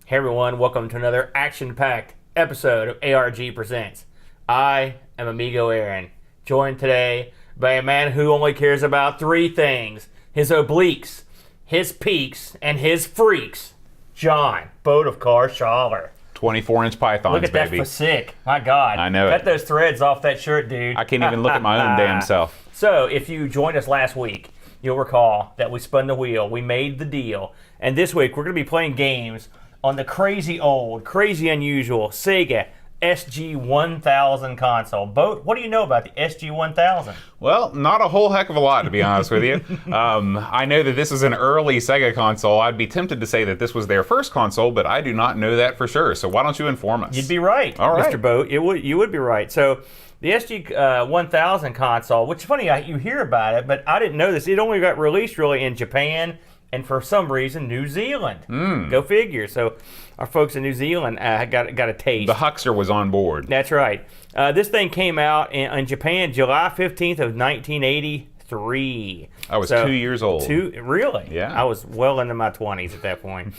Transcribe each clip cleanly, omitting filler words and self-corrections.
Hey everyone, welcome to another action-packed episode of ARG Presents. I am Amigo Aaron, joined today by a man who only cares about three things: his obliques, his peaks, and his freaks. John, Boat of Car Schaller. 24-inch pythons, look at baby. that physique. My God. I know Cut it. those threads off that shirt, dude. I can't even look at my own damn self. So, if you joined us last week, you'll recall that we spun the wheel, we made the deal, and this week we're going to be playing games on the crazy old, crazy unusual Sega SG-1000 console. Boat, what do you know about the SG-1000? Well, not a whole heck of a lot, to be honest with you. I know that this is an early Sega console. I'd be tempted to say that this was their first console, but I do not know that for sure. So why don't you inform us? You'd be right, All right. Mr. Boat. You would be right. So the SG-1000 console, which is funny, you hear about it, but I didn't know this. It only got released really in Japan and for some reason New Zealand. Go figure. So our folks in New Zealand got a taste. The Huckster was on board. That's right. This thing came out in Japan July 15th of 1983. I was 2 years old. Really? Yeah. I was well into my 20s at that point.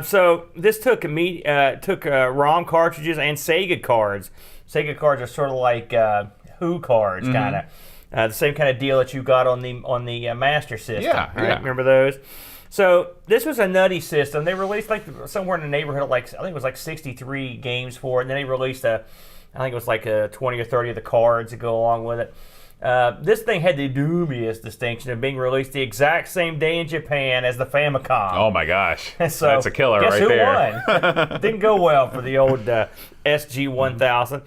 So this took ROM cartridges and Sega cards. Sega cards are sort of like Who cards, kind of. The same kind of deal that you got on the Master System. Yeah, right? yeah. Remember those? So this was a nutty system. They released like somewhere in the neighborhood of I think it was like 63 games for it, and then they released I think it was like 20 or 30 of the cards that go along with it. This thing had the dubious distinction of being released the exact same day in Japan as the Famicom. Oh my gosh, So, that's a killer guess right who there. won? Didn't go well for the old SG-1000.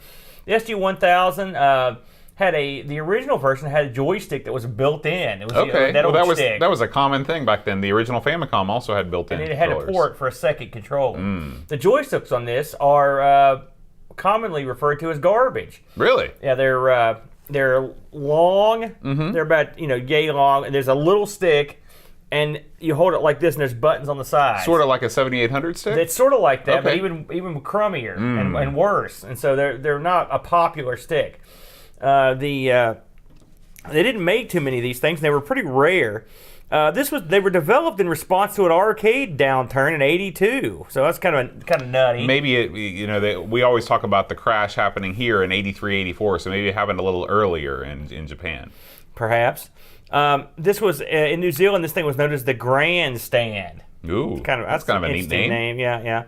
The SG-1000 the original version had a joystick that was built in. It was Okay, that well old stick. that was a common thing back then. The original Famicom also had built-in And it had a controllers. port for a second controller. The joysticks on this are commonly referred to as garbage. Really? Yeah, they're long. They're about yay long, and there's a little stick, and you hold it like this, and there's buttons on the side. Sort of like a 7800 stick? It's sort of like that, Okay. but even crummier and worse. And so they're not a popular stick. They didn't make too many of these things. They were pretty rare. They were developed in response to an arcade downturn in '82. So that's kind of nutty. Maybe we always talk about the crash happening here in '83, '84. So maybe it happened a little earlier in Japan. Perhaps. This was in New Zealand. This thing was known as the Grandstand. Ooh, that's kind of a neat interesting name. Yeah.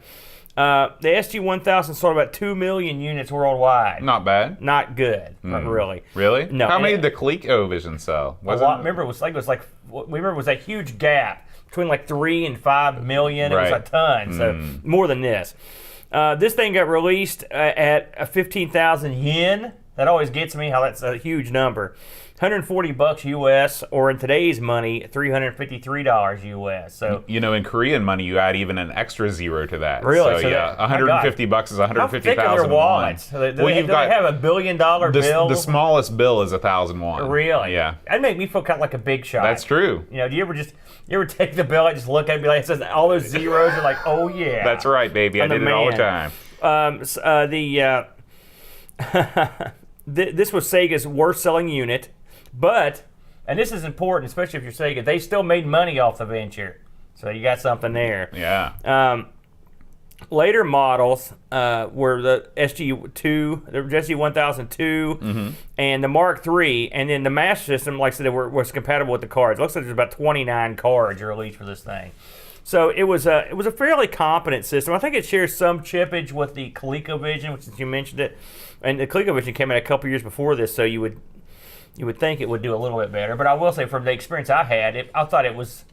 The SG-1000 sold about 2 million units worldwide. Not bad. Not good, really. Really? No. How many did the ColecoVision sell? A lot. Remember, it was a huge gap between like 3 and 5 million. It was Right. a ton, so more than this. This thing got released at 15,000 yen. That always gets me how that's a huge number. $140 US, or in today's money, $353 US. So in Korean money, you add even an extra zero to that. Really? So, So yeah, that- $150 is how thick are 150,000 their wallets? won. Do they have a $1 billion bill? The smallest bill is 1,000 won. Really? Yeah. That'd make me feel kind of like a big shot. That's true. Do you ever take the bill and just look at it and be like, it says all those zeros, you're like, oh yeah. That's right, baby. I I'm the did it all the man. time. This was Sega's worst-selling unit, but, and this is important, especially if you're Sega, they still made money off the venture. So you got something there. Yeah. Later models were the SG-2, the SG-1002, and the Mark III, and then the Master System, like I said, was compatible with the cards. It looks like there's about 29 cards released for this thing. So it was a fairly competent system. I think it shares some chippage with the ColecoVision, which since you mentioned it, and the ColecoVision came out a couple years before this, so you would think it would do a little bit better. But I will say, from the experience I had, I thought it was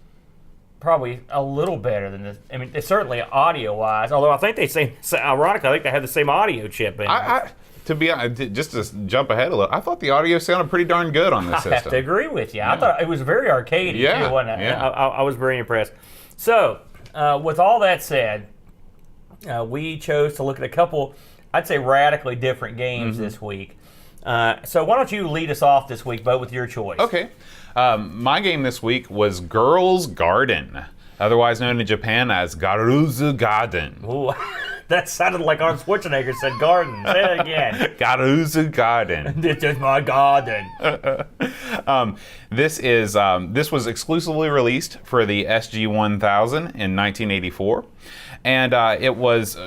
probably a little better than this. I mean, it's certainly audio-wise, although I think ironically, I think they have the same audio chip in it. To be honest, just to jump ahead a little, I thought the audio sounded pretty darn good on this system. I have to agree with you. I thought it was very arcadey, too, wasn't it? Yeah. I was very impressed. So, with all that said, we chose to look at a couple, I'd say, radically different games this week. So why don't you lead us off this week, Bo, with your choice? Okay. My game this week was Girls Garden, otherwise known in Japan as Garuzu Garden. Ooh, that sounded like Arnold Schwarzenegger said garden. Say it again. Garuzu Garden. This is my garden. This was exclusively released for the SG-1000 in 1984. and it was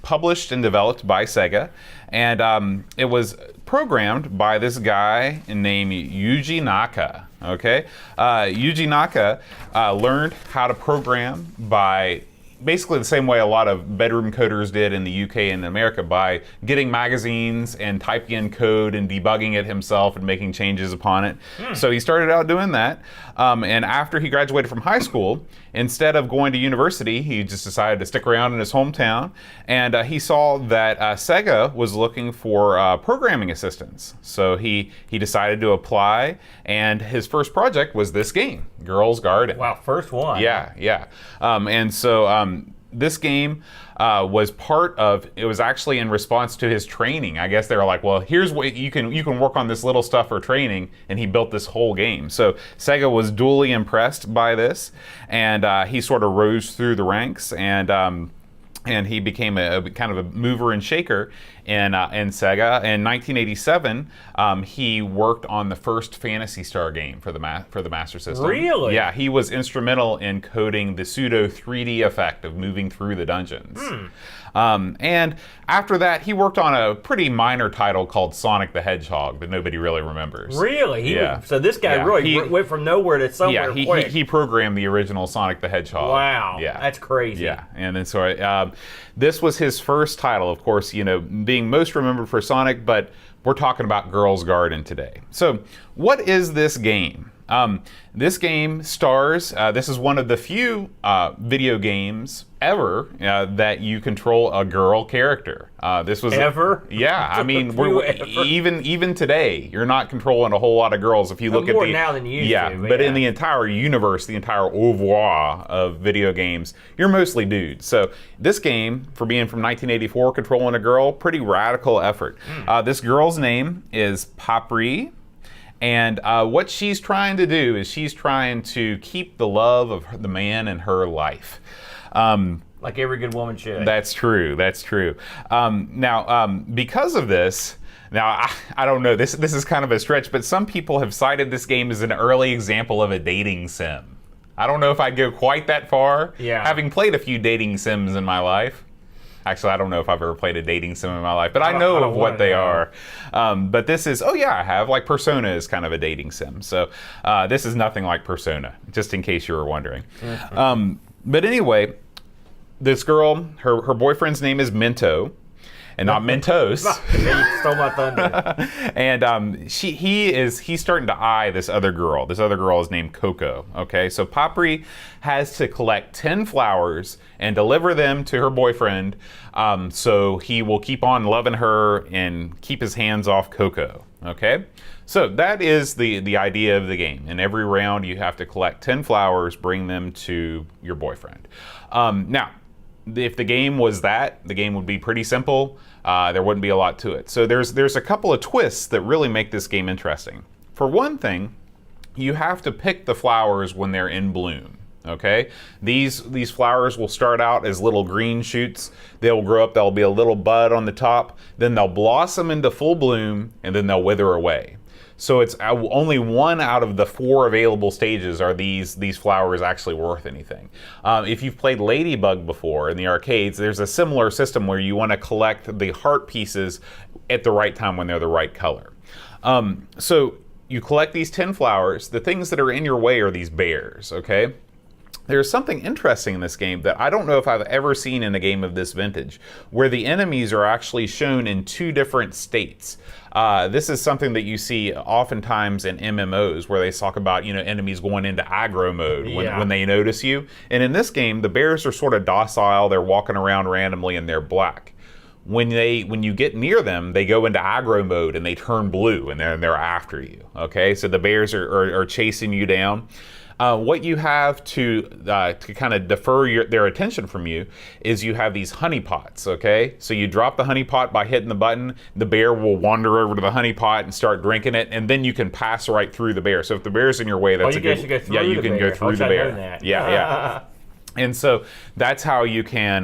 published and developed by Sega, and it was programmed by this guy named Yuji Naka. Okay, Yuji Naka learned how to program by basically the same way a lot of bedroom coders did in the UK and America, by getting magazines and typing in code and debugging it himself and making changes upon it. So he started out doing that. And after he graduated from high school, instead of going to university, he just decided to stick around in his hometown. And he saw that Sega was looking for programming assistants. So he decided to apply, and his first project was this game, Girls Garden. Wow, first one. Yeah. And so this game was it was actually in response to his training. I guess they were like, well, here's what you can work on this little stuff for training, and he built this whole game. So Sega was duly impressed by this, and he sort of rose through the ranks, and he became a kind of a mover and shaker in Sega. In 1987, he worked on the first Phantasy Star game for the Master System. Really? Yeah, he was instrumental in coding the pseudo 3D effect of moving through the dungeons. And after that, he worked on a pretty minor title called Sonic the Hedgehog that nobody really remembers. Really? Yeah. So this guy really went from nowhere to somewhere quick. He programmed the original Sonic the Hedgehog. Wow. Yeah. That's crazy. Yeah. And then so this was his first title, of course, being most remembered for Sonic, but we're talking about Girls Garden today. So what is this game? This game stars, this is one of the few video games ever that you control a girl character. This was ever? Yeah, I mean, even today, you're not controlling a whole lot of girls. If you look at more now than you used to. But in the entire universe, the entire oeuvre of video games, you're mostly dudes. So this game, for being from 1984, controlling a girl, pretty radical effort. This girl's name is Papri. And what she's trying to do is she's trying to keep the love of the man in her life. Like every good woman should. That's true. Now, because of this, I don't know, this is kind of a stretch, but some people have cited this game as an early example of a dating sim. I don't know if I'd go quite that far. Yeah. Having played a few dating sims in my life. Actually, I don't know if I've ever played a dating sim in my life, but I know of what they are. But this is, I have. Like Persona is kind of a dating sim. So this is nothing like Persona, just in case you were wondering. But anyway, this girl, her boyfriend's name is Minto, and not Mentos. You stole my thunder. And he's starting to eye this other girl. This other girl is named Coco. Okay, so Papri has to collect 10 flowers and deliver them to her boyfriend, so he will keep on loving her and keep his hands off Coco. Okay, so that is the idea of the game. In every round, you have to collect 10 flowers, bring them to your boyfriend. Now, if the game was that, the game would be pretty simple. There wouldn't be a lot to it. So there's a couple of twists that really make this game interesting. For one thing, you have to pick the flowers when they're in bloom. Okay, these flowers will start out as little green shoots. They'll grow up. There'll be a little bud on the top. Then they'll blossom into full bloom, and then they'll wither away. So it's only one out of the 4 available stages are these flowers actually worth anything. If you've played Ladybug before in the arcades, there's a similar system where you want to collect the heart pieces at the right time when they're the right color. So you collect these 10 flowers. The things that are in your way are these bears, okay? There's something interesting in this game that I don't know if I've ever seen in a game of this vintage, where the enemies are actually shown in 2 different states. This is something that you see oftentimes in MMOs, where they talk about enemies going into aggro mode when they notice you. And in this game, the bears are sort of docile. They're walking around randomly and they're black. When you get near them, they go into aggro mode and they turn blue and they're after you. Okay, so the bears are chasing you down. What you have to kind of defer their attention from you is you have these honey pots, okay? So you drop the honey pot by hitting the button, the bear will wander over to the honey pot and start drinking it, and then you can pass right through the bear. So if the bear's in your way, that's you can go through you can go through the bear. That. Yeah. And so that's how you can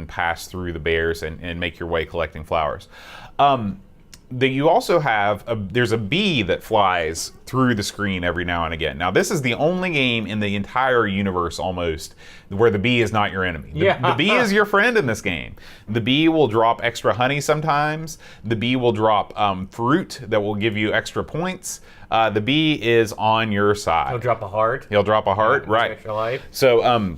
pass through the bears and make your way collecting flowers. you also have there's a bee that flies through the screen every now and again. Now, this is the only game in the entire universe almost where the bee is not your enemy. The bee is your friend in this game. The bee will drop extra honey sometimes. The bee will drop fruit that will give you extra points. The bee is on your side. He'll drop a heart. He'll drop a heart, right. Extra life. So,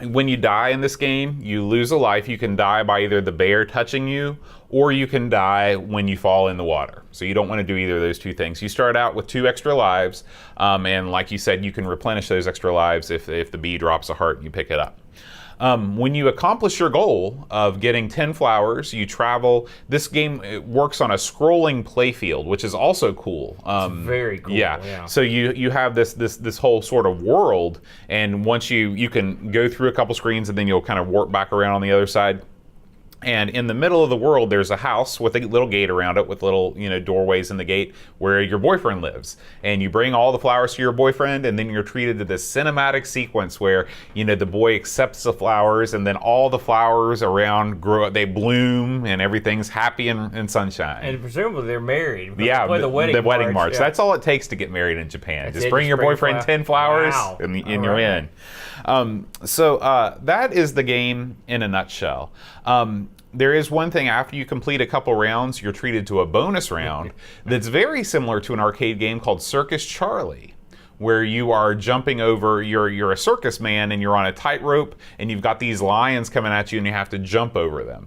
when you die in this game, you lose a life. You can die by either the bear touching you, or you can die when you fall in the water. So you don't want to do either of those two things. You start out with 2 extra lives, and like you said, you can replenish those extra lives if the bee drops a heart and you pick it up. When you accomplish your goal of getting 10 flowers, you travel. This game works on a scrolling playfield, which is also cool. It's very cool. Yeah. So you have this whole sort of world, and once you can go through a couple screens, and then you'll kind of warp back around on the other side. And in the middle of the world, there's a house with a little gate around it, with little doorways in the gate where your boyfriend lives. And you bring all the flowers to your boyfriend, and then you're treated to this cinematic sequence where the boy accepts the flowers, and then all the flowers around grow, they bloom, and everything's happy and sunshine. And presumably they're married. Yeah, the wedding march. Yeah. That's all it takes to get married in Japan. Just bring just your boyfriend 10 flowers, wow. and you're in. So that is the game in a nutshell. There is one thing: after you complete a couple rounds, you're treated to a bonus round that's very similar to an arcade game called Circus Charlie, where you are jumping over, you're a circus man, and you're on a tightrope, and you've got these lions coming at you, and you have to jump over them.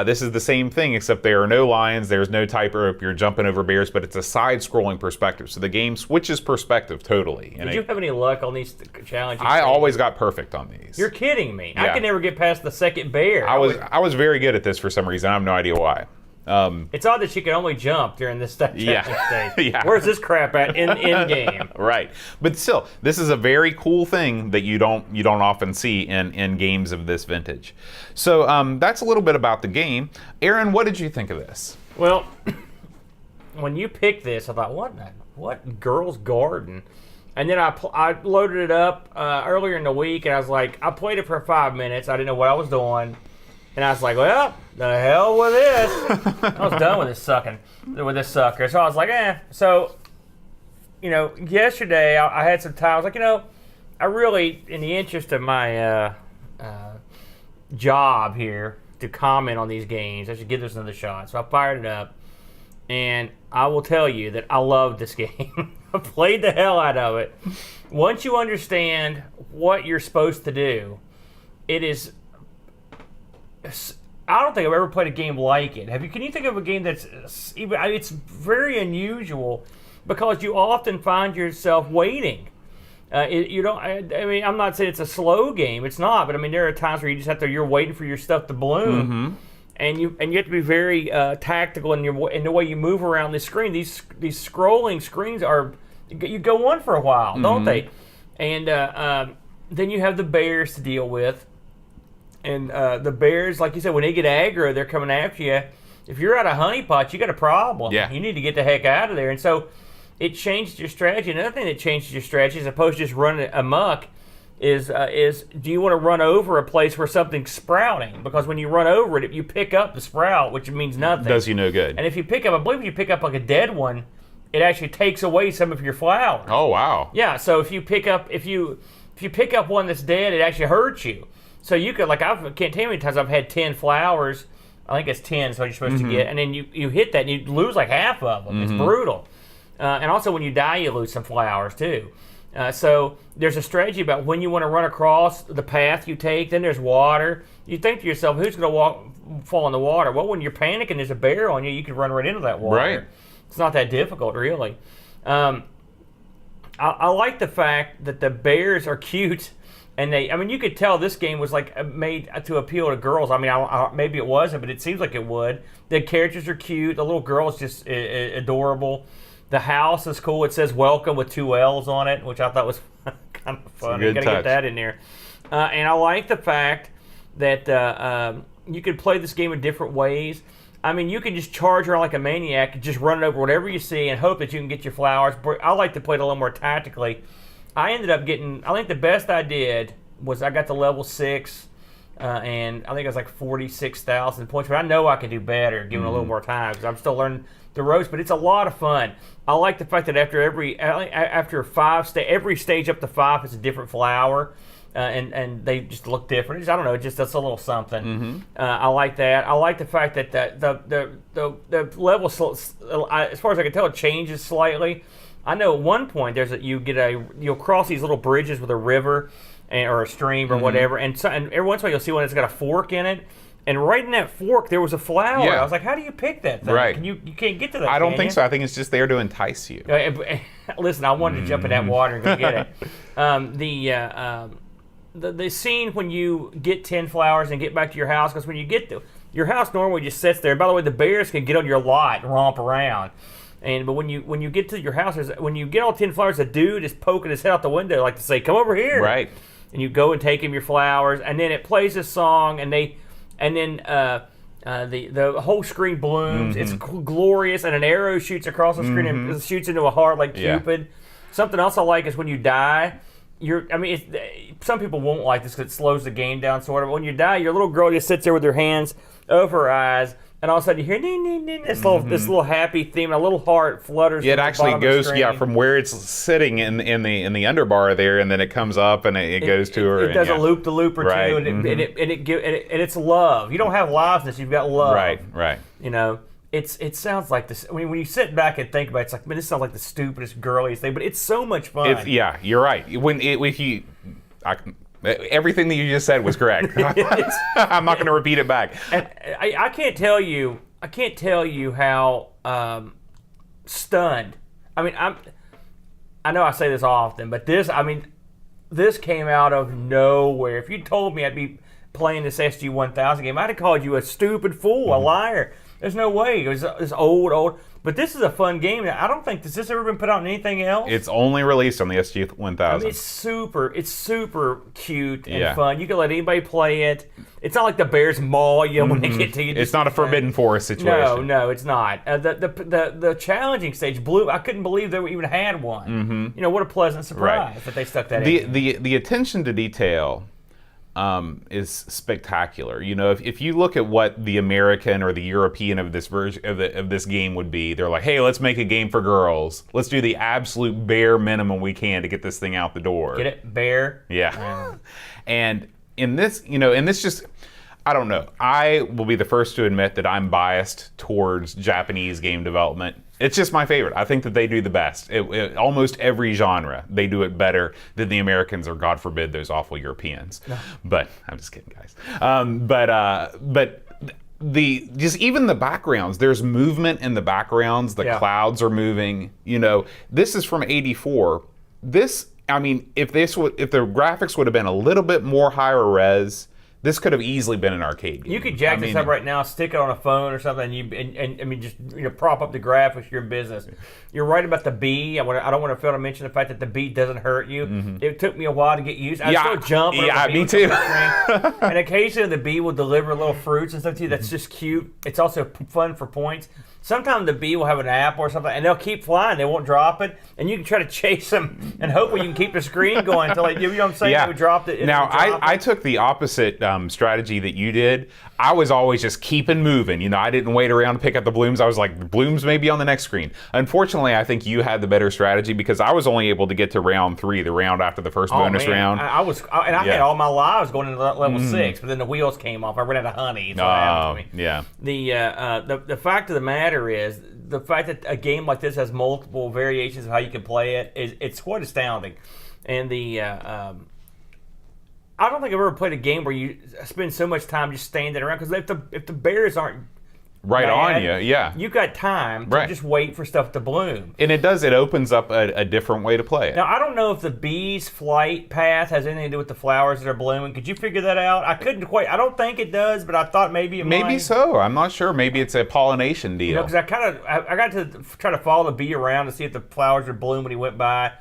This is the same thing, except there are no lions, there's no tightrope, you're jumping over bears, but it's a side-scrolling perspective, so the game switches perspective totally. Did you have any luck on these challenges? I always got perfect on these. You're kidding me. Yeah. I could never get past the second bear. I was very good at this for some reason. I have no idea why. It's odd that she can only jump during this stage. Yeah. Where's this crap at in game? Right, but still, this is a very cool thing that you don't often see in games of this vintage. So that's a little bit about the game. Aaron, what did you think of this? Well, when you picked this, I thought, what girl's garden? And then I loaded it up earlier in the week, and I was like, I played it for 5 minutes. I didn't know what I was doing. And I was like, well, the hell with this. I was done with this sucker. So I was like, So, yesterday I had some time. I was like, I really, in the interest of my job here, to comment on these games, I should give this another shot. So I fired it up. And I will tell you that I love this game. I played the hell out of it. Once you understand what you're supposed to do, it is... I don't think I've ever played a game like it. Can you think of a game that's even? It's very unusual because you often find yourself waiting. You don't. I mean, I'm not saying it's a slow game. It's not. But I mean, there are times where you just have to. You're waiting for your stuff to bloom, and you have to be very tactical in the way you move around the screen. These scrolling screens are. You go on for a while, don't they? And then you have the bears to deal with. And the bears, like you said, when they get aggro, they're coming after you. If you're out of honeypots, you got a problem. Yeah. You need to get the heck out of there. And so it changes your strategy. Another thing that changes your strategy, as opposed to just running amok, is do you want to run over a place where something's sprouting? Because when you run over it, you pick up the sprout, which means nothing. Does you no good. And if you pick up, I believe if you pick up like a dead one, it actually takes away some of your flowers. Oh, wow. Yeah, so if you pick up one that's dead, it actually hurts you. So you could, I can't tell you how many times I've had 10 flowers. I think it's 10 is what you're supposed to get. And then you hit that and you lose like half of them. It's brutal. And also when you die, you lose some flowers too. So there's a strategy about when you want to run across the path you take. Then there's water. You think to yourself, who's going to fall in the water? Well, when you're panicking, there's a bear on you. You can run right into that water. Right. It's not that difficult, really. I like the fact that the bears are cute. And you could tell this game was made to appeal to girls. I mean, maybe it wasn't, but it seems like it would. The characters are cute. The little girl is just adorable. The house is cool. It says "Welcome" with 2 L's on it, which I thought was kind of fun. You got to get that in there. And I like the fact that you could play this game in different ways. I mean, you can just charge around like a maniac and just run over whatever you see and hope that you can get your flowers. But I like to play it a little more tactically. I ended up getting, I think the best I did was I got to level 6, and I think it was like 46,000 points. But I know I can do better, given a little more time, because I'm still learning the ropes. But it's a lot of fun. I like the fact that after every stage up to 5 is a different flower. And they just look different. I don't know. That's a little something. I like that. I like the fact that the level, as far as I can tell, it changes slightly. I know at one point you'll cross these little bridges with a river or a stream or whatever, and every once in a while you'll see one that's got a fork in it. And right in that fork, there was a flower. Yeah. I was like, how do you pick that thing? Right. You can't get to that. I don't think so. I think it's just there to entice you. Listen, I wanted to jump in that water and go get it. The scene when you get 10 flowers and get back to your house, because when you get to your house normally just sits there. By the way, the bears can get on your lot and romp around. But when you get to your house, when you get all 10 flowers, a dude is poking his head out the window like to say, "Come over here." Right. And you go and take him your flowers, and then it plays this song, and then the whole screen blooms. It's glorious, and an arrow shoots across the screen and shoots into a heart like Cupid. Something else I like is when you die. Some people won't like this because it slows the game down, sort of. When you die, your little girl just sits there with her hands over her eyes, and all of a sudden you hear ding, ding, ding, this little happy theme, and a little heart flutters. Yeah, it actually goes from where it's sitting in the underbar there, and then it comes up and it goes to her. It does a loop the loop or two, and it's love. You don't have liveness, you've got love. Right. You know. It sounds like this. I mean, when you sit back and think about it, it's like, man, this sounds like the stupidest, girliest thing, but it's so much fun. Yeah, you're right. Everything that you just said was correct. I'm not going to repeat it back. And I can't tell you how stunned. I mean, I know I say this often, but this came out of nowhere. If you told me I'd be playing this SG-1000 game, I'd have called you a stupid fool, a liar. There's no way. It was this old. But this is a fun game. I don't think has this ever been put out in anything else. It's only released on the SG-1000. I mean, it's super cute and fun. You can let anybody play it. It's not like the bears maul you when they get to you. It's not a Forbidden Forest situation. No, it's not. The challenging stage, Blue. I couldn't believe they even had one. You know, what a pleasant surprise that they stuck that in. The attention to detail is spectacular. You know, if you look at what the American or the European of this version of this game would be, they're like, hey, let's make a game for girls. Let's do the absolute bare minimum we can to get this thing out the door. Get it? Bare? Yeah. And in this just, I don't know. I will be the first to admit that I'm biased towards Japanese game development. It's just my favorite. I think that they do the best. Almost every genre, they do it better than the Americans or, God forbid, those awful Europeans. No. But I'm just kidding, guys. But even the backgrounds, there's movement in the backgrounds. The clouds are moving. You know, this is from '84. If the graphics would have been a little bit more higher res, this could have easily been an arcade game. You could jack this up right now, stick it on a phone or something, and just prop up the graphics. Your business. You're right about the bee. I don't want to fail to mention the fact that the bee doesn't hurt you. It took me a while to get used. I still jump. Yeah, me too. And occasionally the bee will deliver little fruits and stuff to you. That's just cute. It's also fun for points. Sometimes the bee will have an apple or something, and they'll keep flying. They won't drop it, and you can try to chase them, and hopefully you can keep the screen going until you know what I'm saying. Yeah. They dropped it. Now I took the opposite strategy that you did. I was always just keeping moving. You know, I didn't wait around to pick up the blooms. I was like, the blooms may be on the next screen. Unfortunately, I think you had the better strategy because I was only able to get to round 3, the round after the first bonus round. I had all my lives going into level 6, but then the wheels came off. I ran out of honey. So happened to me. Yeah. The fact of the matter is, the fact that a game like this has multiple variations of how you can play it it's quite astounding. And I don't think I've ever played a game where you spend so much time just standing around, because if the bears aren't right on you, you've got time to just wait for stuff to bloom. And it opens up a different way to play it. Now, I don't know if the bee's flight path has anything to do with the flowers that are blooming. Could you figure that out? I don't think it does, but I thought maybe it might. Maybe so. I'm not sure. Maybe it's a pollination deal. Because I got to try to follow the bee around to see if the flowers would bloom when he went by.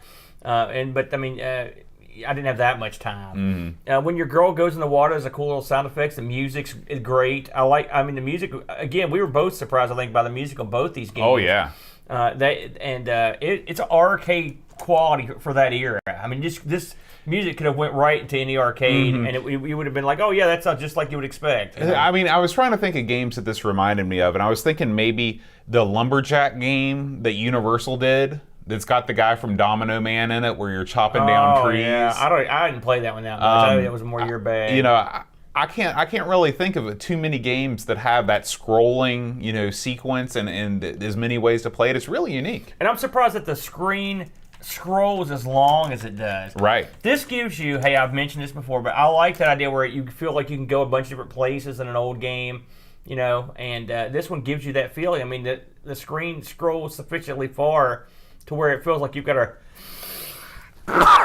I didn't have that much time. When your girl goes in the water, there's a cool little sound effects. The music's great. The music, again, we were both surprised, I think, by the music on both these games. Oh, yeah. It's an arcade quality for that era. I mean, this music could have went right into any arcade, and you would have been like, oh yeah, that sounds just like you would expect. You know? I mean, I was trying to think of games that this reminded me of, and I was thinking maybe the Lumberjack game that Universal did. That's got the guy from Domino Man in it, where you're chopping down trees. Yeah, I didn't play that one that much. I think that was more your bag. You know, I can't really think of too many games that have that scrolling, sequence and as many ways to play it. It's really unique. And I'm surprised that the screen scrolls as long as it does. Right. This gives you, hey, I've mentioned this before, but I like that idea where you feel like you can go a bunch of different places in an old game, and this one gives you that feeling. I mean, the screen scrolls sufficiently far to where it feels like you've got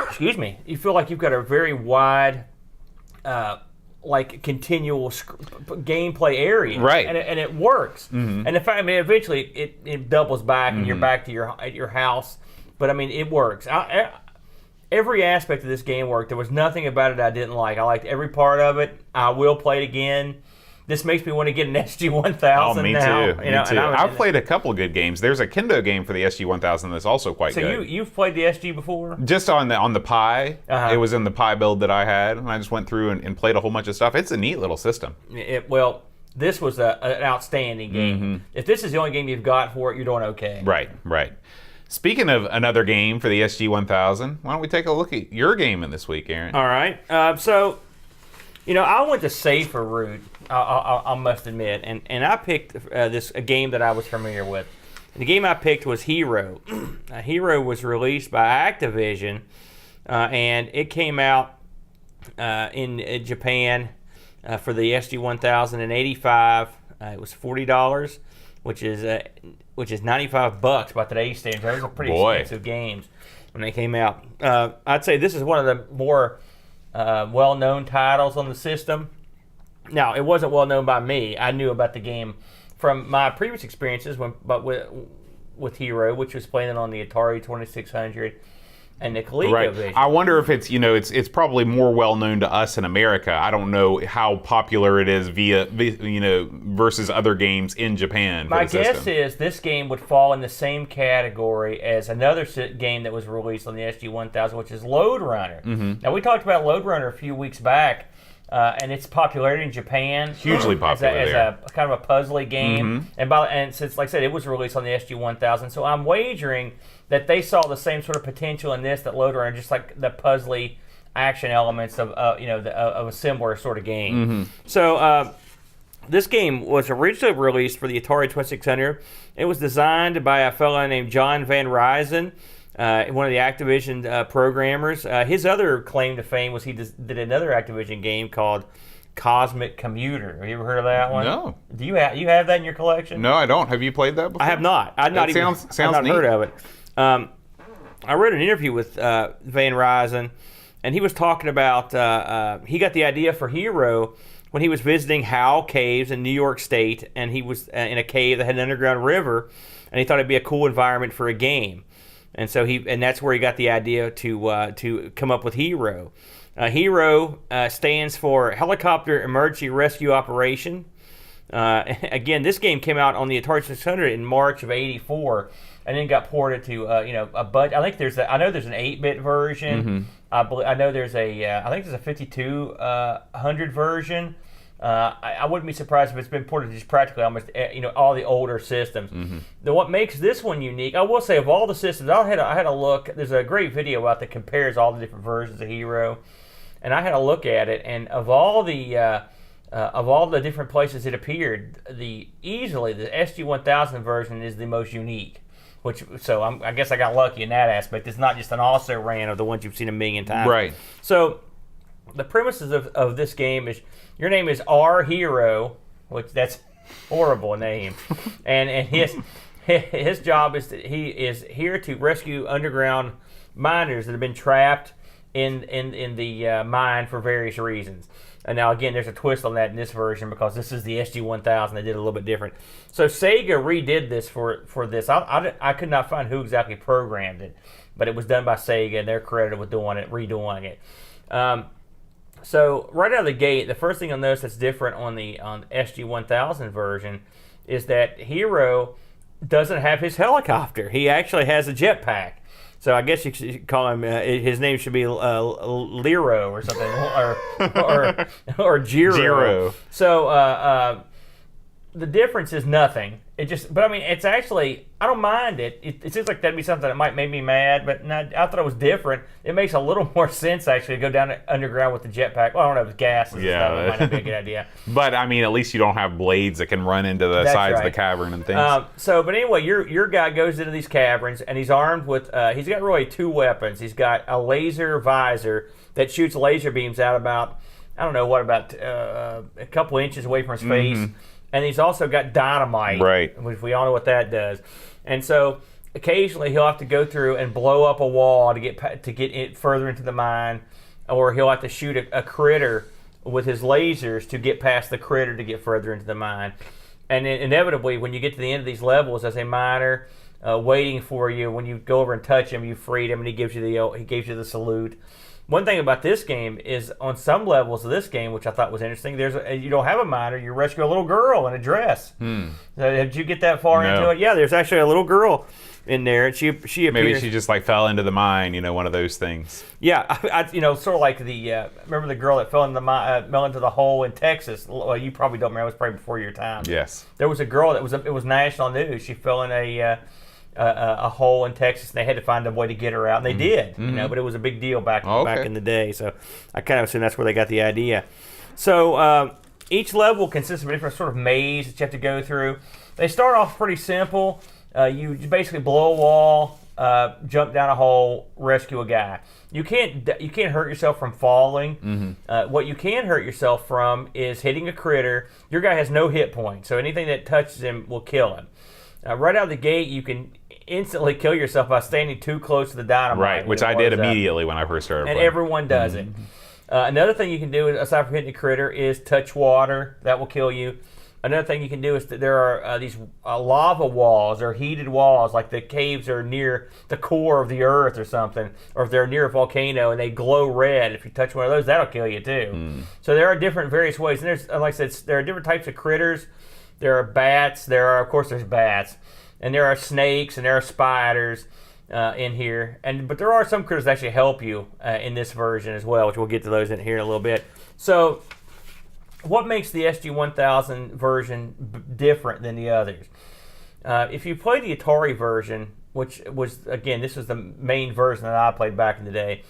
excuse me, you feel like you've got a very wide, continual gameplay area. Right. And it works. And in fact, I mean, eventually it doubles back and you're back to your house. But I mean, it works. Every aspect of this game worked. There was nothing about it I didn't like. I liked every part of it. I will play it again. This makes me want to get an SG-1000 me now. Too. Me too. I've played a couple of good games. There's a Kendo game for the SG-1000 that's also quite good. So you've played the SG before? Just on the Pi. It was in the Pi build that I had, and I just went through and played a whole bunch of stuff. It's a neat little system. Well, this was an outstanding game. If this is the only game you've got for it, you're doing okay. Right. Speaking of another game for the SG-1000, why don't we take a look at your game in this week, Aaron? All right. So, I went the safer route, I must admit, and I picked a game that I was familiar with. And the game I picked was H.E.R.O. H.E.R.O was released by Activision, and it came out in Japan for the SG-1000 in '85. It was $40, which is $95 by today's standards. Those are pretty expensive games when they came out. I'd say this is one of the more well-known titles on the system. Now, it wasn't well-known by me. I knew about the game from my previous experiences with H.E.R.O, which was playing it on the Atari 2600 and the ColecoVision. I wonder if it's it's probably more well known to us in America. I don't know how popular it is versus other games in Japan. My guess is this game would fall in the same category as another game that was released on the SG-1000, which is Lode Runner. Now, we talked about Lode Runner a few weeks back. And its popularity in Japan, hugely popular as a kind of a puzzly game, and since, like I said, it was released on the SG-1000, so I'm wagering that they saw the same sort of potential in this that Lode Runner, just like the puzzly action elements of of a similar sort of game. So this game was originally released for the Atari 2600. It was designed by a fellow named John Van Ryzen. One of the Activision programmers. His other claim to fame was he did another Activision game called Cosmic Commuter. Have you ever heard of that one? No. Do you have that in your collection? No, I don't. Have you played that before? I have not. I've not heard of it. I read an interview with Van Ryzen, and he was talking about he got the idea for H.E.R.O when he was visiting Howell Caves in New York State, and he was in a cave that had an underground river, and he thought it'd be a cool environment for a game. And so that's where he got the idea to come up with H.E.R.O. H.E.R.O stands for Helicopter Emergency Rescue Operation. Again, this game came out on the Atari 600 in March of '84, and then got ported to a bunch. I think I know there's an 8-bit version. I know there's I think there's a 5200 version. I wouldn't be surprised if it's been ported to just practically almost all the older systems. What makes this one unique, I will say, of all the systems, I had a look. There's a great video out that compares all the different versions of H.E.R.O, and I had a look at it. And of all the different places it appeared, easily the SG-1000 version is the most unique. I guess I got lucky in that aspect. It's not just an also ran of the ones you've seen a million times. Right. So the premises of this game is your name is H.E.R.O, which that's horrible name, and his job is he is here to rescue underground miners that have been trapped in the mine for various reasons. And now again, there's a twist on that in this version because this is the SG-1000. They did it a little bit different. So Sega redid this for this. I could not find who exactly programmed it, but it was done by Sega, and they're credited with redoing it. So right out of the gate, the first thing you'll notice that's different on SG-1000 version is that H.E.R.O doesn't have his helicopter. He actually has a jetpack. So I guess you should call him. His name should be Lero or something, or Jiro. Jiro. So the difference is nothing. But I mean, it's actually, I don't mind it. It seems like that'd be something that might make me mad, but I thought it was different. It makes a little more sense actually to go down underground with the jetpack. Well, I don't know if it's gas and stuff. It might not be a good idea. But I mean, at least you don't have blades that can run into the sides of the cavern and things. But anyway, your guy goes into these caverns and he's armed with. He's got really 2 weapons. He's got a laser visor that shoots laser beams out about, I don't know what, about a couple inches away from his face. And he's also got dynamite, right? Which we all know what that does. And so occasionally he'll have to go through and blow up a wall to get it further into the mine, or he'll have to shoot a critter with his lasers to get past the critter to get further into the mine. And inevitably, when you get to the end of these levels, as a miner waiting for you, when you go over and touch him, you freed him, and he gives you the salute. One thing about this game is, on some levels of this game, which I thought was interesting, you don't have a miner. You rescue a little girl in a dress. Did you get that far into it? Yeah, there's actually a little girl in there, and she appears. Maybe she just like fell into the mine, one of those things. Yeah, sort of like the remember the girl that fell into the hole in Texas. Well, you probably don't remember. It was probably before your time. Yes. There was a girl it was national news. She fell in a hole in Texas, and they had to find a way to get her out, and they did. But it was a big deal back in the day. So I kind of assume that's where they got the idea. So each level consists of a different sort of maze that you have to go through. They start off pretty simple. You basically blow a wall, jump down a hole, rescue a guy. You can't hurt yourself from falling. What you can hurt yourself from is hitting a critter. Your guy has no hit points, so anything that touches him will kill him. Right out of the gate, you can instantly kill yourself by standing too close to the dynamite. Right, which I did immediately when I first started playing. And everyone does it. Another thing you can do, aside from hitting a critter, is touch water. That will kill you. Another thing you can do is that there are these lava walls or heated walls, like the caves are near the core of the earth or something, or if they're near a volcano and they glow red. If you touch one of those, that'll kill you too. So there are various ways. And there's, like I said, there are different types of critters. There are bats. Of course, there's bats, and there are snakes, and there are spiders in here. But there are some critters that actually help you in this version as well, which we'll get to those in here in a little bit. So, what makes the SG-1000 version different than the others? If you play the Atari version, which was, again, this was the main version that I played back in the day,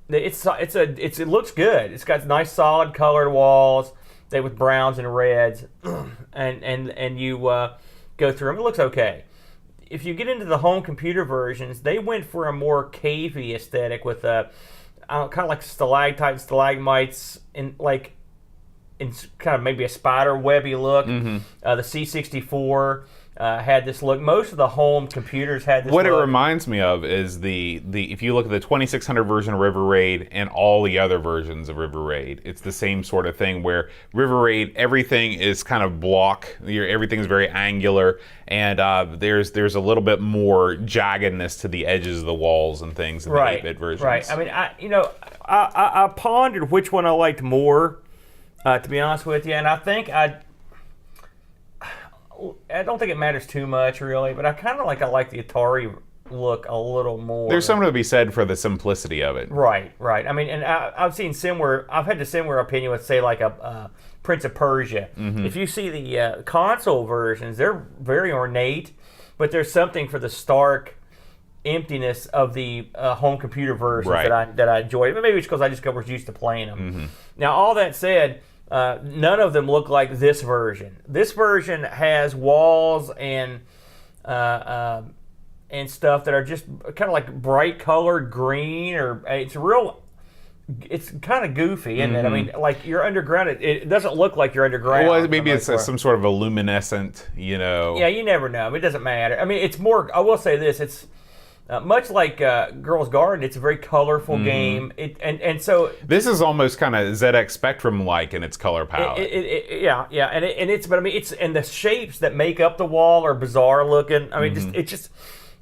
it looks good. It's got nice solid colored walls. With browns and reds, and you go through them. It looks okay. If you get into the home computer versions, they went for a more cavey aesthetic with kind of like stalactites, stalagmites, in kind of maybe a spider webby look. The C64 had this look. Most of the home computers had this look. What it reminds me of is the if you look at the 2600 version of River Raid and all the other versions of River Raid, it's the same sort of thing where River Raid, everything is kind of block. Everything is very angular, and there's a little bit more jaggedness to the edges of the walls and things in the 8-bit versions. Right. I mean, I pondered which one I liked more, to be honest with you, and I think I don't think it matters too much, really, but I like the Atari look a little more. There's something to be said for the simplicity of it. Right. I mean, and I've had a similar opinion with, say, like a Prince of Persia. If you see the console versions, they're very ornate, but there's something for the stark emptiness of the home computer versions that I enjoy. Maybe it's because I just was used to playing them. Now, all that said, none of them look like this version. This version has walls and stuff that are just kind of like bright colored green, or it's kind of goofy, isn't it? I mean, like you're underground. It doesn't look like you're underground. Well, maybe it's some sort of a luminescent, Yeah, you never know. It doesn't matter. I mean, it's more. I will say this: it's much like Girls Garden. It's a very colorful game. And so this is almost kind of ZX Spectrum like in its color palette. Yeah, and the shapes that make up the wall are bizarre looking. I mean,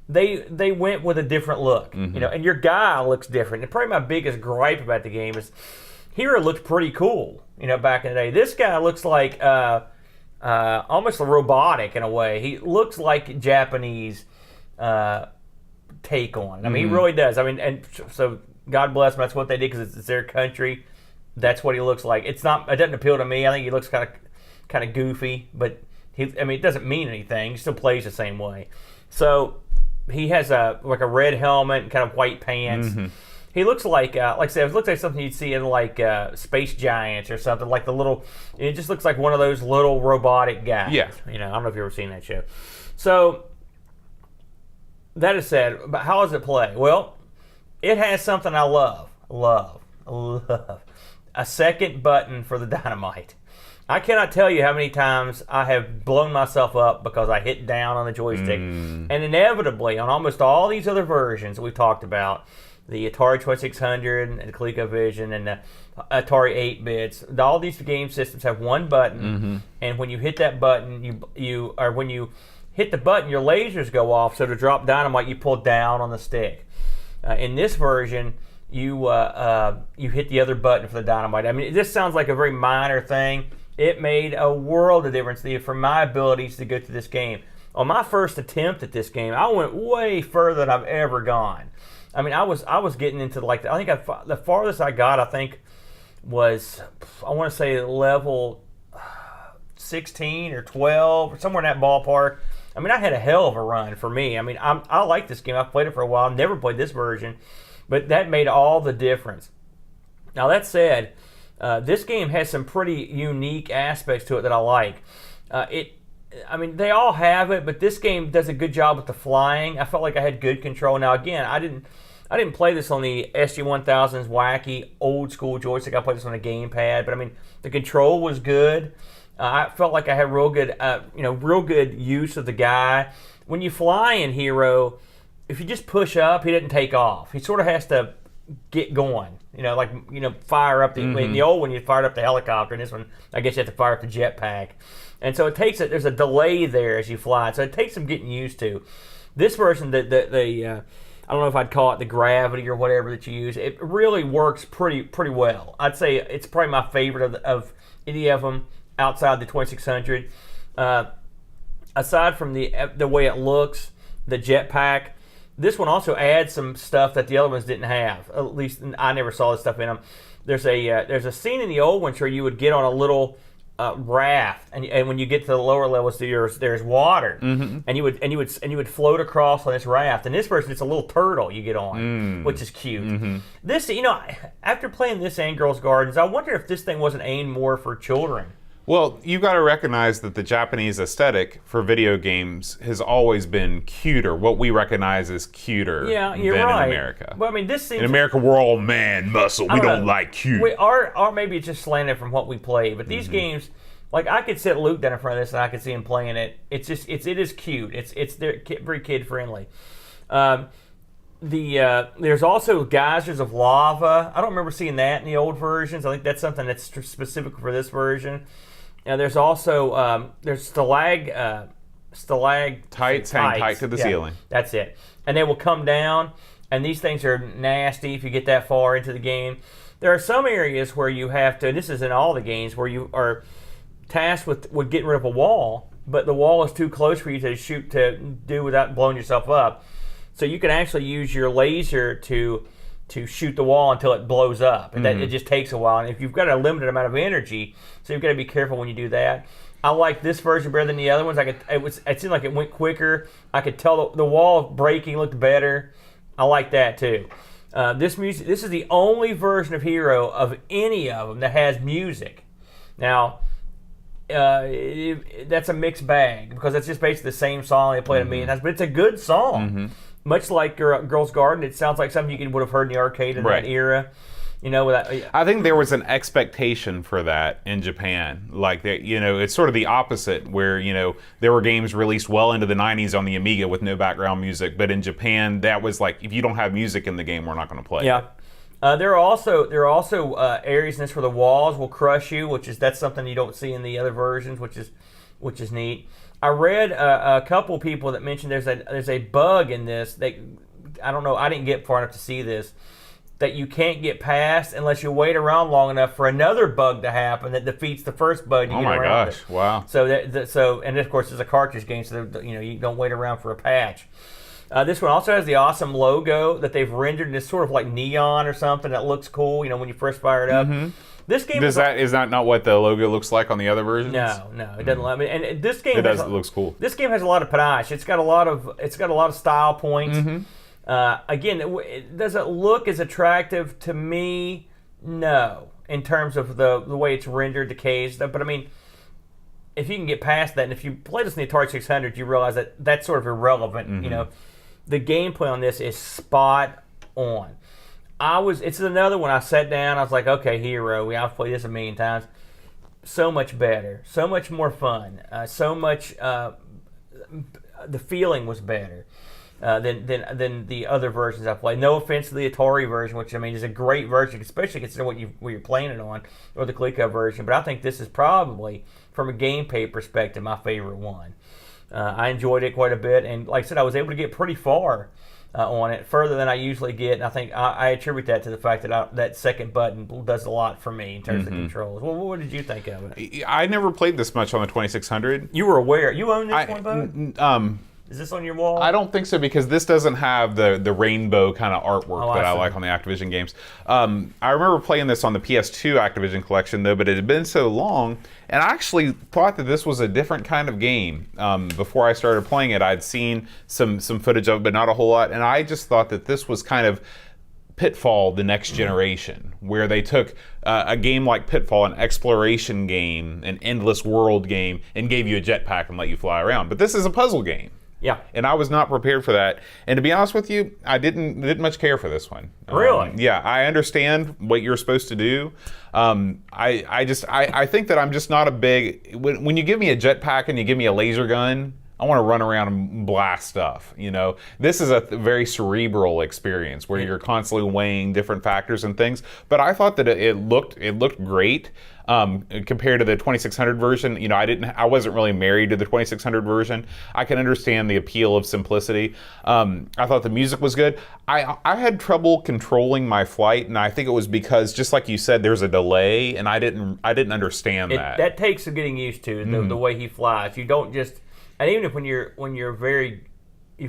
They went with a different look, and your guy looks different. And probably my biggest gripe about the game is H.E.R.O looked pretty cool, back in the day. This guy looks like almost robotic in a way. He looks like Japanese take on it. I mean, he really does. I mean, and so God bless him. That's what they did because it's their country. That's what he looks like. It's not. It doesn't appeal to me. I think he looks kind of goofy, but it doesn't mean anything. He still plays the same way. So he has a red helmet and kind of white pants. He looks like I said, it looks like something you'd see in like Space Giants or something. Like the little, it just looks like one of those little robotic guys. Yeah. I don't know if you've ever seen that show. So that is said, but how does it play? Well, it has something I love. A second button for the dynamite. I cannot tell you how many times I have blown myself up because I hit down on the joystick. And inevitably, on almost all these other versions that we've talked about, the Atari 2600 and the ColecoVision and the Atari 8-bits, all these game systems have one button, and when you hit that button, when you hit the button, your lasers go off, so to drop dynamite, you pull down on the stick. In this version, you hit the other button for the dynamite. I mean, this sounds like a very minor thing. It made a world of difference for my abilities to go through this game. On my first attempt at this game, I went way further than I've ever gone. I mean, I was getting into the farthest I got, I think, was, I want to say level 16 or 12, or somewhere in that ballpark. I mean, I had a hell of a run for me. I mean, I like this game. I've played it for a while. Never played this version, but that made all the difference. Now, that said, this game has some pretty unique aspects to it that I like. They all have it, but this game does a good job with the flying. I felt like I had good control. Now, again, I didn't play this on the SG-1000's wacky old school joystick. I played this on a gamepad, but I mean, the control was good. I felt like I had real good use of the guy. When you fly in H.E.R.O, if you just push up, he doesn't take off. He sort of has to get going. Fire up in the old one, you fired up the helicopter, and this one, I guess you have to fire up the jetpack. And so there's a delay there as you fly, so it takes some getting used to. This version, I don't know if I'd call it the gravity or whatever that you use, it really works pretty well. I'd say it's probably my favorite of any of them outside the 2600. Aside from the way it looks, the jetpack, this one also adds some stuff that the other ones didn't have. At least I never saw this stuff in them. There's a scene in the old ones where you would get on a little raft, and when you get to the lower levels, there's water, and you would float across on this raft. And this version, it's a little turtle you get on, which is cute. This, after playing this and Girls Gardens, I wonder if this thing wasn't aimed more for children. Well, you've got to recognize that the Japanese aesthetic for video games has always been cuter. What we recognize as cuter than in America. Well, I mean, this seems... In America, we're all man muscle. We don't like cute. Or maybe it's just slanted from what we play. But these games, like I could sit Luke down in front of this and I could see him playing it. It is cute. It's very kid friendly. There's also geysers of lava. I don't remember seeing that in the old versions. I think that's something that's specific for this version. There's also there's stalactites hang tight to the ceiling. That's it. And they will come down, and these things are nasty if you get that far into the game. There are some areas where you have to, and this is in all the games, where you are tasked with getting rid of a wall, but the wall is too close for you to do without blowing yourself up. So you can actually use your laser to shoot the wall until it blows up, and that it just takes a while. And if you've got a limited amount of energy, so you've got to be careful when you do that. I like this version better than the other ones. It seemed like it went quicker. I could tell the wall breaking looked better. I like that too. This is the only version of H.E.R.O of any of them that has music. Now, that's a mixed bag because it's just basically the same song they played a million times, but it's a good song. Much like Girls Garden, it sounds like something you would have heard in the arcade in that era. I think there was an expectation for that in Japan. Like, it's sort of the opposite, where, there were games released well into the 90s on the Amiga with no background music, but in Japan, that was like, if you don't have music in the game, we're not going to play it. There are also areas in this where the walls will crush you, that's something you don't see in the other versions, which is neat. I read a couple people that mentioned there's a bug in this that, I don't know, I didn't get far enough to see this, that you can't get past unless you wait around long enough for another bug to happen that defeats the first bug. Oh my gosh! Wow. So and of course it's a cartridge game, so you don't wait around for a patch. This one also has the awesome logo that they've rendered in this sort of like neon or something that looks cool. When you first fire it up. This game is that not what the logo looks like on the other versions? No, it doesn't. I mean, and this game it looks cool. This game has a lot of panache. It's got a lot of style points. Again, does it look as attractive to me? No, in terms of the way it's rendered, the caves. But I mean, if you can get past that, and if you play this in the Atari 600, you realize that that's sort of irrelevant. The gameplay on this is spot on. It's another one. I sat down. I was like, okay, H.E.R.O. I've played this a million times. So much better. So much more fun. So much. The feeling was better than the other versions I played. No offense to the Atari version, which I mean is a great version, especially considering what you're playing it on, or the Coleco version. But I think this is probably, from a gameplay perspective, my favorite one. I enjoyed it quite a bit, and like I said, I was able to get pretty far on it, further than I usually get, and I think I attribute that to the fact that that second button does a lot for me in terms of controls. Well, what did you think of it? I never played this much on the 2600. You were aware. You own this one, Bud? Is this on your wall? I don't think so, because this doesn't have the rainbow kind of artwork that I like on the Activision games. I remember playing this on the PS2 Activision collection, though, but it had been so long, and I actually thought that this was a different kind of game. Before I started playing it, I'd seen some footage of it, but not a whole lot, and I just thought that this was kind of Pitfall, the next generation, where they took a game like Pitfall, an exploration game, an endless world game, and gave you a jetpack and let you fly around. But this is a puzzle game. Yeah. And I was not prepared for that. And to be honest with you, I didn't much care for this one. Really? Yeah, I understand what you're supposed to do. I think that I'm just not a big... When you give me a jetpack and you give me a laser gun, I want to run around and blast stuff, This is a very cerebral experience where you're constantly weighing different factors and things. But I thought that it looked great. Compared to the 2600 version, I wasn't really married to the 2600 version. I can understand the appeal of simplicity. I thought the music was good. I had trouble controlling my flight, and I think it was because, just like you said, there's a delay, and I didn't understand that. That takes some getting used to, the way he flies. You don't just, and even if when you've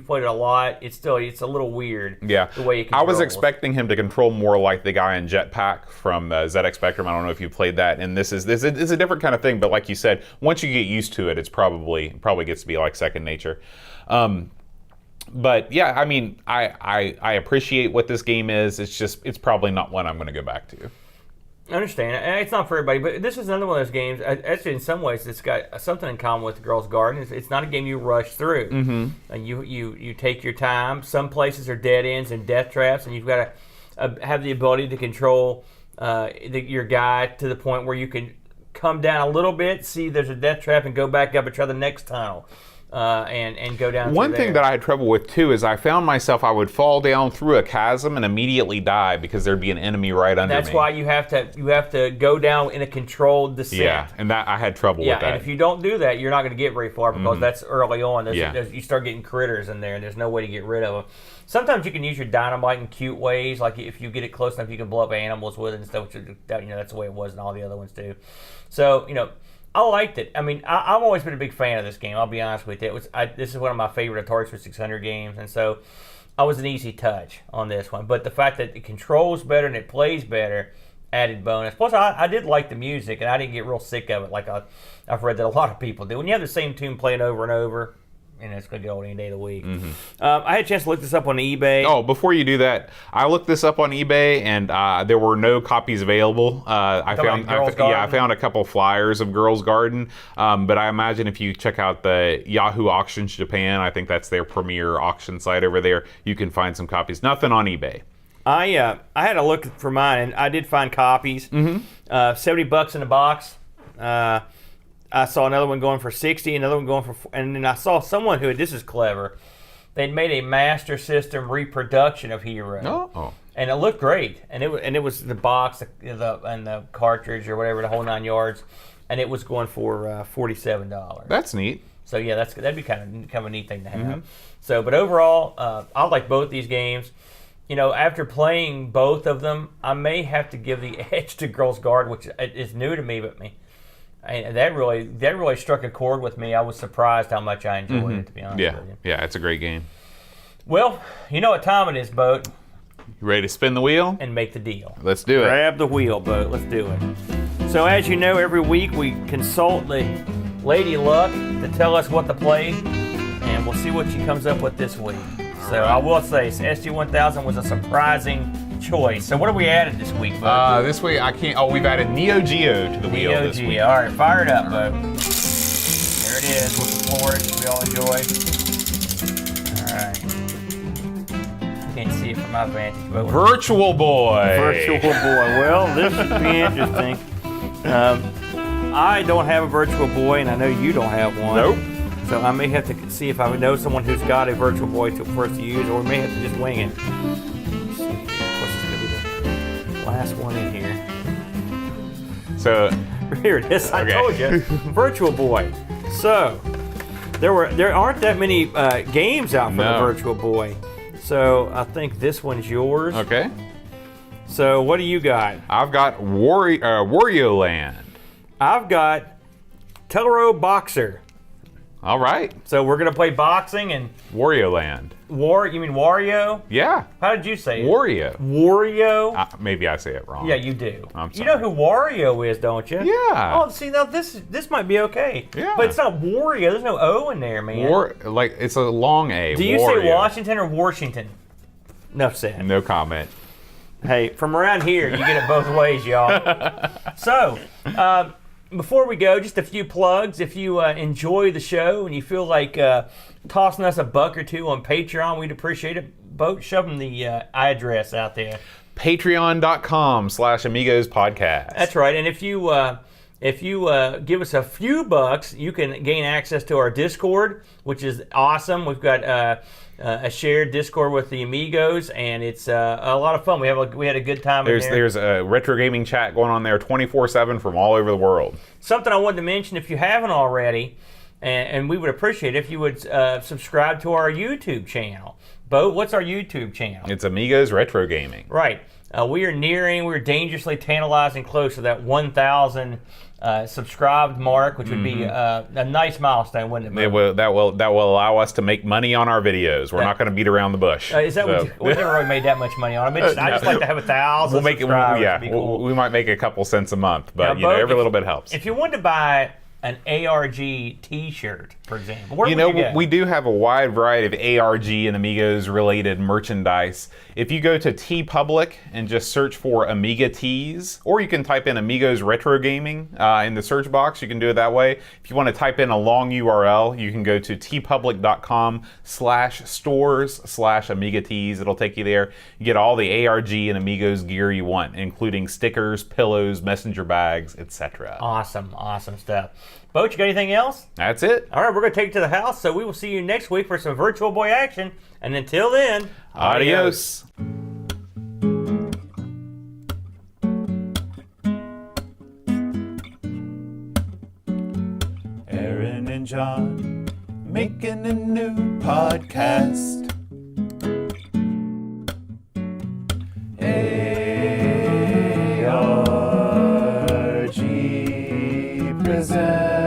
played it a lot, it's a little weird. Yeah. The way he controls. I was expecting him to control more like the guy in Jetpack from ZX Spectrum. I don't know if you played that, and this is a different kind of thing. But like you said, once you get used to it, it's probably gets to be like second nature. But yeah, I mean, I appreciate what this game is. It's probably not one I'm going to go back to. I understand. And it's not for everybody, but this is another one of those games. Actually, in some ways, it's got something in common with The Girl's Garden. It's not a game you rush through. You take your time. Some places are dead ends and death traps, and you've got to have the ability to control your guy to the point where you can come down a little bit, see there's a death trap, and go back up and try the next tunnel. And go down. One thing that I had trouble with too is I found myself I would fall down through a chasm and immediately die because there'd be an enemy right under me. That's why you have to go down in a controlled descent. Yeah, and that I had trouble with that. And if you don't do that, you're not going to get very far because that's early on. You start getting critters in there, and there's no way to get rid of them. Sometimes you can use your dynamite in cute ways, like if you get it close enough, you can blow up animals with it and stuff. That's the way it was in all the other ones too. So I liked it. I mean, I've always been a big fan of this game. I'll be honest with you. This is one of my favorite Atari 600 games, and so I was an easy touch on this one. But the fact that it controls better and it plays better, added bonus. Plus, I did like the music, and I didn't get real sick of it like I've read that a lot of people do. When you have the same tune playing over and over, it's going to get old any day of the week. I had a chance to look this up on eBay. Oh, before you do that, I looked this up on eBay, and there were no copies available. I found a couple flyers of Girls Garden, but I imagine if you check out the Yahoo Auctions Japan, I think that's their premier auction site over there, you can find some copies. Nothing on eBay. I had a look for mine, and I did find copies. $70 in the box. I saw another one going for $60, another one going for, and then I saw someone who, this is clever, they'd made a Master System reproduction of H.E.R.O. Oh. And it looked great, and it was the box and the cartridge or whatever, the whole 9 yards, and it was going for $47. That's neat. So yeah, that'd be kind of a neat thing to have. So, but overall, I like both these games. After playing both of them, I may have to give the edge to Girls Garden, which is new to me, but that really struck a chord with me. I was surprised how much I enjoyed it, to be honest with you. Yeah, it's a great game. Well, you know what time it is, Boat, You ready to spin the wheel? and make the deal. Let's do it. Grab the wheel, Boat. Let's do it. So as you know, every week we consult the Lady Luck to tell us what to play, and we'll see what she comes up with this week. So I will say, SG-1000 was a surprising choice. So what have we added this week, Boat? This week I can't. Oh, we've added Neo Geo to the wheel Neo this week. Geo. All right, fire it up, Boat. There it is with the flourish we all enjoy. All right. Can't see it from my vantage, but Virtual Boy. Virtual Boy. Well, this should be interesting. I don't have a Virtual Boy, and I know you don't have one. Nope. So I may have to see if I know someone who's got a Virtual Boy for us to use, or we may have to just wing it. Let's see here. What's going to be the last one in here? So Here it is. I Okay. told you, Virtual Boy. So there aren't that many games out for the No. Virtual Boy. So I think this one's yours. okay, So what do you got? I've got Wario Land. I've got H.E.R.O Boxer. All right, So we're gonna play boxing and Wario Land. You mean Wario? Yeah, How did you say it? Wario. Wario? Maybe I say it wrong. Yeah, you do. I'm You know sorry. who Wario is, don't you? Yeah. Oh, see now this might be okay. Yeah. But it's not Wario. There's no O in there, man. Like it's a long A. Do you Wario. say Washington or Washington? Enough said. No comment. Hey, from around here, you get it both ways, y'all. So, before we go, just a few plugs. If you enjoy the show and you feel like tossing us a buck or two on Patreon, we'd appreciate it. Boat, shove them the address out there. Patreon.com/Amigos Podcast. That's right. And if you give us a few bucks, you can gain access to our Discord, which is awesome. We've got a shared Discord with the Amigos, and it's a lot of fun. We had a good time in there. There's a retro gaming chat going on there 24/7 from all over the world. Something I wanted to mention, if you haven't already, and we would appreciate it if you would subscribe to our YouTube channel. Bo, what's our YouTube channel? It's Amigos Retro Gaming. Right. We're dangerously tantalizing close to that 1,000 subscribed mark, which would be a nice milestone, wouldn't it, Bo? That will allow us to make money on our videos. We're not going to beat around the bush. Is that So- we never really made that much money on it. I just like to have 1,000 We'll make it. subscribers. Yeah, It'd be cool. we might make a couple cents a month, but Now, Bo, every little bit helps. If you wanted to buy an ARG T-shirt, for example, where would you go? We do have a wide variety of ARG and Amigos related merchandise. If you go to TeePublic and just search for Amiga Tees, or you can type in Amigos Retro Gaming in the search box, you can do it that way. If you want to type in a long URL, you can go to teepublic.com/stores/Amiga Tees. It'll take you there. You get all the ARG and Amigos gear you want, including stickers, pillows, messenger bags, etc. Awesome stuff. Boat, you got anything else? That's it. All right, we're going to take it to the house, so we will see you next week for some Virtual Boy action. And until then, Adios. Aaron and John making a new podcast. ARG presents.